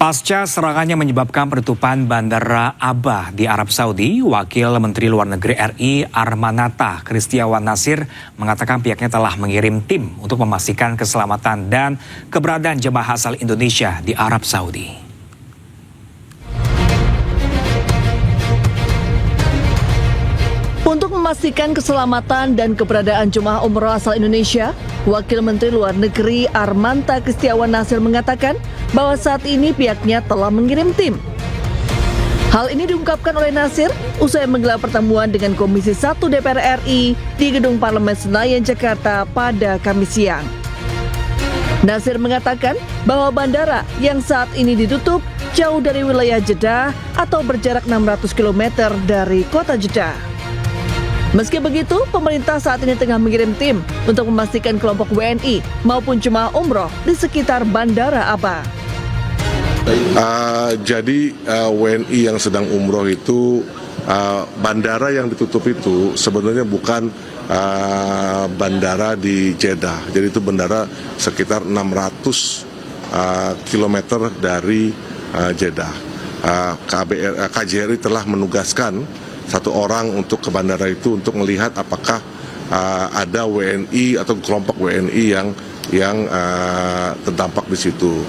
Pasca serangannya menyebabkan penutupan Bandara Aba di Arab Saudi, Wakil Menteri Luar Negeri RI Armanata Kristiawan Nasir mengatakan pihaknya telah mengirim tim untuk memastikan keselamatan dan keberadaan jemaah asal Indonesia di Arab Saudi. Untuk memastikan keselamatan dan keberadaan jemaah umroh asal Indonesia, Wakil Menteri Luar Negeri Armanata Kristiawan Nasir mengatakan bahwa saat ini pihaknya telah mengirim tim. Hal ini diungkapkan oleh Nasir usai menggelar pertemuan dengan Komisi 1 DPR RI di Gedung Parlemen Senayan, Jakarta pada Kamis siang. Nasir mengatakan bahwa bandara yang saat ini ditutup jauh dari wilayah Jeddah atau berjarak 600 km dari kota Jeddah. Meski begitu, pemerintah saat ini tengah mengirim tim untuk memastikan kelompok WNI maupun jemaah umroh di sekitar Bandara Aba. Jadi WNI yang sedang umroh itu, bandara yang ditutup itu sebenarnya bukan bandara di Jeddah. Jadi itu bandara sekitar 600 km dari Jeddah. KJRI telah menugaskan satu orang untuk ke bandara itu untuk melihat apakah ada WNI atau kelompok WNI yang terdampak di situ.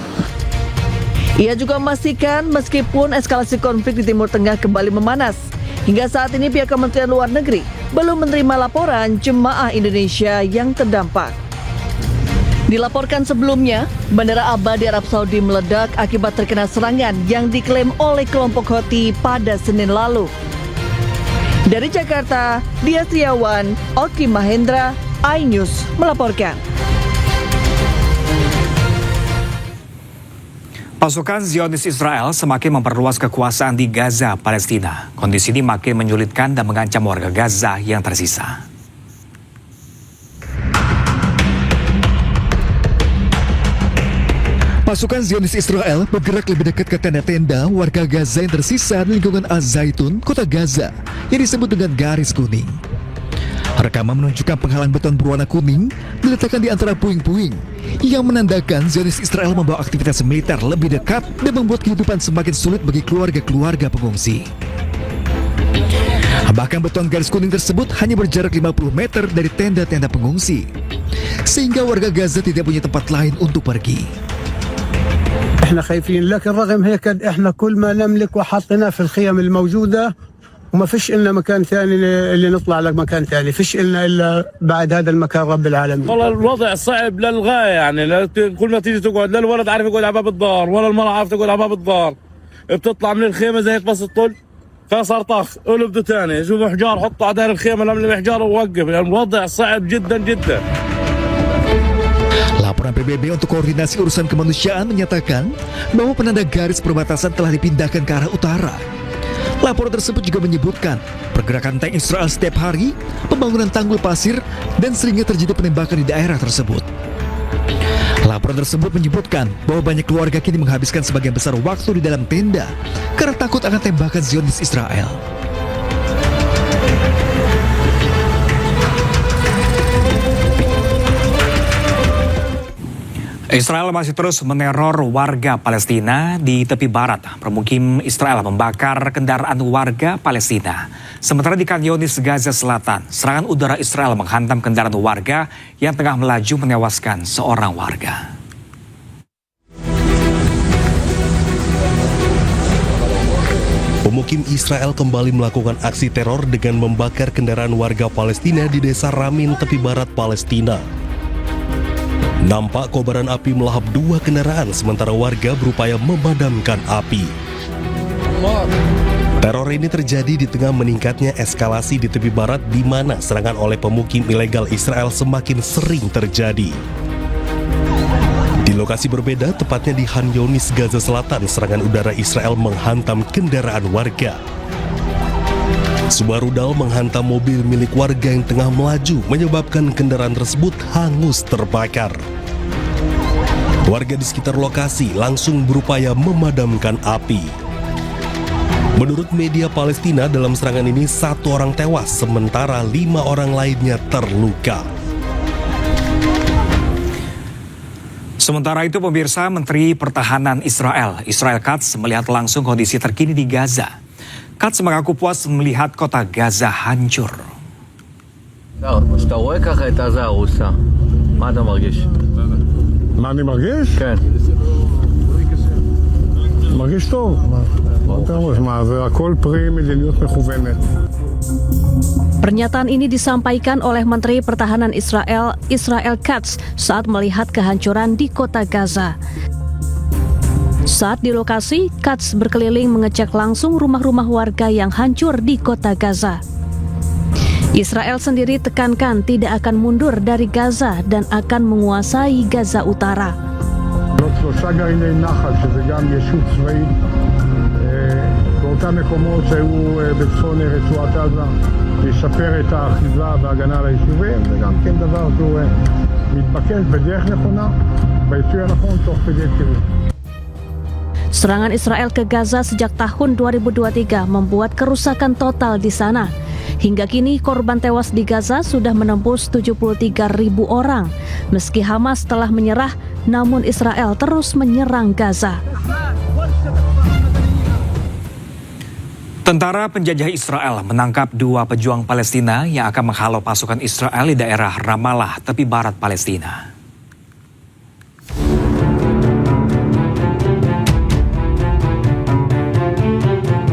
Ia juga memastikan meskipun eskalasi konflik di Timur Tengah kembali memanas, hingga saat ini pihak Kementerian Luar Negeri belum menerima laporan jemaah Indonesia yang terdampak. Dilaporkan sebelumnya, Bandara Aba di Arab Saudi meledak akibat terkena serangan yang diklaim oleh kelompok Houthi pada Senin lalu. Dari Jakarta, Dia Setiawan, Oki Mahendra, iNews melaporkan. Pasukan Zionis Israel semakin memperluas kekuasaan di Gaza, Palestina. Kondisi ini makin menyulitkan dan mengancam warga Gaza yang tersisa. Pasukan Zionis Israel bergerak lebih dekat ke tenda-tenda warga Gaza yang tersisa di lingkungan Az-Zaitun, kota Gaza, yang disebut dengan garis kuning. Rekaman menunjukkan penghalang beton berwarna kuning diletakkan di antara puing-puing yang menandakan Zionis Israel membawa aktivitas militer lebih dekat dan membuat kehidupan semakin sulit bagi keluarga-keluarga pengungsi. Bahkan beton garis kuning tersebut hanya berjarak 50 meter dari tenda-tenda pengungsi, sehingga warga Gaza tidak punya tempat lain untuk pergi. احنا خايفين لكن رغم هيك احنا كل ما نملك وحطيناه في الخيم الموجوده وما فيش إلنا مكان ثاني اللي نطلع لك مكان ثاني فيش إلنا الا بعد هذا المكان رب العالمين. والله الوضع صعب للغايه يعني كل ما تيجي تقعد لا الولد عارف يقعد على باب الدار ولا المرأة عارف تقعد على باب الدار. بتطلع من الخيمه زي هيك بس تطل صار طخ قلب بده ثاني شوف حجار حطه على دار الخيمه لملم حجار ووقف يعني الوضع صعب جدا جدا. Laporan PBB untuk koordinasi urusan kemanusiaan menyatakan bahwa penanda garis perbatasan telah dipindahkan ke arah utara. Laporan tersebut juga menyebutkan pergerakan tank Israel setiap hari, pembangunan tanggul pasir, dan seringnya terjadi penembakan di daerah tersebut. Laporan tersebut menyebutkan bahwa banyak keluarga kini menghabiskan sebagian besar waktu di dalam tenda karena takut akan tembakan Zionis Israel. Israel masih terus meneror warga Palestina di tepi barat. Permukim Israel membakar kendaraan warga Palestina. Sementara di Khan Younis, Gaza Selatan, serangan udara Israel menghantam kendaraan warga yang tengah melaju menewaskan seorang warga. Pemukim Israel kembali melakukan aksi teror dengan membakar kendaraan warga Palestina di desa Ramin, tepi barat Palestina. Nampak kobaran api melahap dua kendaraan sementara warga berupaya memadamkan api. Teror ini terjadi di tengah meningkatnya eskalasi di tepi barat di mana serangan oleh pemukim ilegal Israel semakin sering terjadi. Di lokasi berbeda, tepatnya di Khan Younis, Gaza Selatan, serangan udara Israel menghantam kendaraan warga. Sebuah rudal menghantam mobil milik warga yang tengah melaju, menyebabkan kendaraan tersebut hangus terbakar. Warga di sekitar lokasi langsung berupaya memadamkan api. Menurut media Palestina, dalam serangan ini 1 orang tewas, sementara 5 orang lainnya terluka. Sementara itu pemirsa, Menteri Pertahanan Israel Katz melihat langsung kondisi terkini di Gaza. Katz mengaku puas melihat kota Gaza hancur. כשאתה רואה ככה את עזה הרוסה, מה אתה מרגיש? מה אני מרגיש? כן. מרגיש טוב. מה, זה הכל פרי מדיניות מכוונת. Pernyataan ini disampaikan oleh Menteri Pertahanan Israel Katz saat melihat kehancuran di kota Gaza. Saat di lokasi, Katz berkeliling mengecek langsung rumah-rumah warga yang hancur di kota Gaza. Israel sendiri tekankan tidak akan mundur dari Gaza dan akan menguasai Gaza Utara. שלושה גרעיני נחל, שזה גם יישוב צבאי, באותם מקומות שהיו בצפון רצועת עזה, לשפר את האחיזה וההגנה על היישובים, זה גם כן דבר שהוא מתבקש בדרך נכונה, בעיתוי הנכון, תוך כדי טירוף. Serangan Israel ke Gaza sejak tahun 2023 membuat kerusakan total di sana. Hingga kini korban tewas di Gaza sudah menembus 73.000 orang. Meski Hamas telah menyerah, namun Israel terus menyerang Gaza. Tentara penjajah Israel menangkap 2 pejuang Palestina yang akan menghalau pasukan Israel di daerah Ramallah, tepi barat Palestina.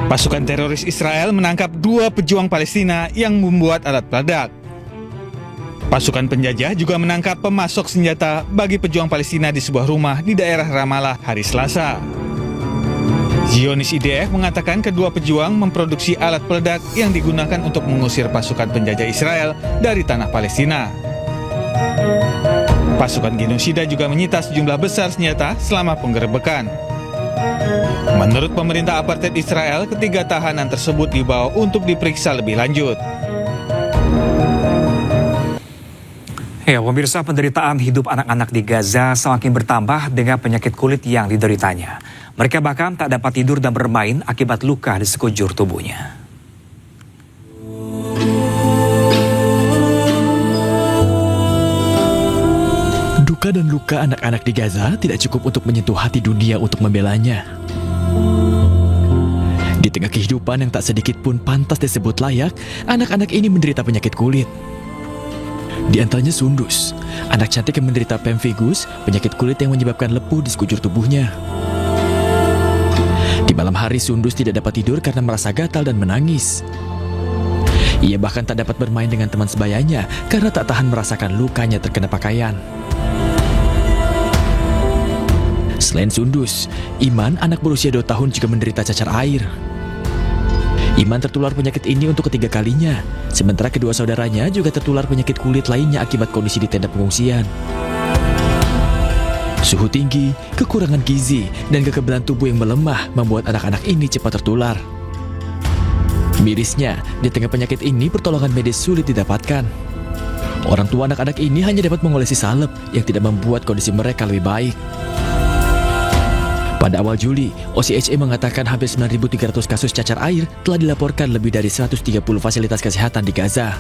Pasukan teroris Israel menangkap 2 pejuang Palestina yang membuat alat peledak. Pasukan penjajah juga menangkap pemasok senjata bagi pejuang Palestina di sebuah rumah di daerah Ramallah hari Selasa. Zionis IDF mengatakan kedua pejuang memproduksi alat peledak yang digunakan untuk mengusir pasukan penjajah Israel dari tanah Palestina. Pasukan genosida juga menyita sejumlah besar senjata selama penggerebekan. Menurut pemerintah apartheid Israel, ketiga tahanan tersebut dibawa untuk diperiksa lebih lanjut. Ya, pemirsa, penderitaan hidup anak-anak di Gaza semakin bertambah dengan penyakit kulit yang dideritanya. Mereka bahkan tak dapat tidur dan bermain akibat luka di sekujur tubuhnya. Duka dan luka anak-anak di Gaza tidak cukup untuk menyentuh hati dunia untuk membelanya. Di tengah kehidupan yang tak sedikit pun pantas disebut layak, anak-anak ini menderita penyakit kulit. Di antaranya Sundus, anak cantik yang menderita pemphigus, penyakit kulit yang menyebabkan lepuh di sekujur tubuhnya. Di malam hari, Sundus tidak dapat tidur karena merasa gatal dan menangis. Ia bahkan tak dapat bermain dengan teman sebayanya karena tak tahan merasakan lukanya terkena pakaian. Selain Sundus, Iman, anak berusia 2 tahun juga menderita cacar air. Iman tertular penyakit ini untuk ketiga kalinya, sementara kedua saudaranya juga tertular penyakit kulit lainnya akibat kondisi di tenda pengungsian. Suhu tinggi, kekurangan gizi, dan kekebalan tubuh yang melemah membuat anak-anak ini cepat tertular. Mirisnya, di tengah penyakit ini pertolongan medis sulit didapatkan. Orang tua anak-anak ini hanya dapat mengolesi salep yang tidak membuat kondisi mereka lebih baik. Pada awal Juli, OCHA mengatakan hampir 9.300 kasus cacar air telah dilaporkan lebih dari 130 fasilitas kesehatan di Gaza.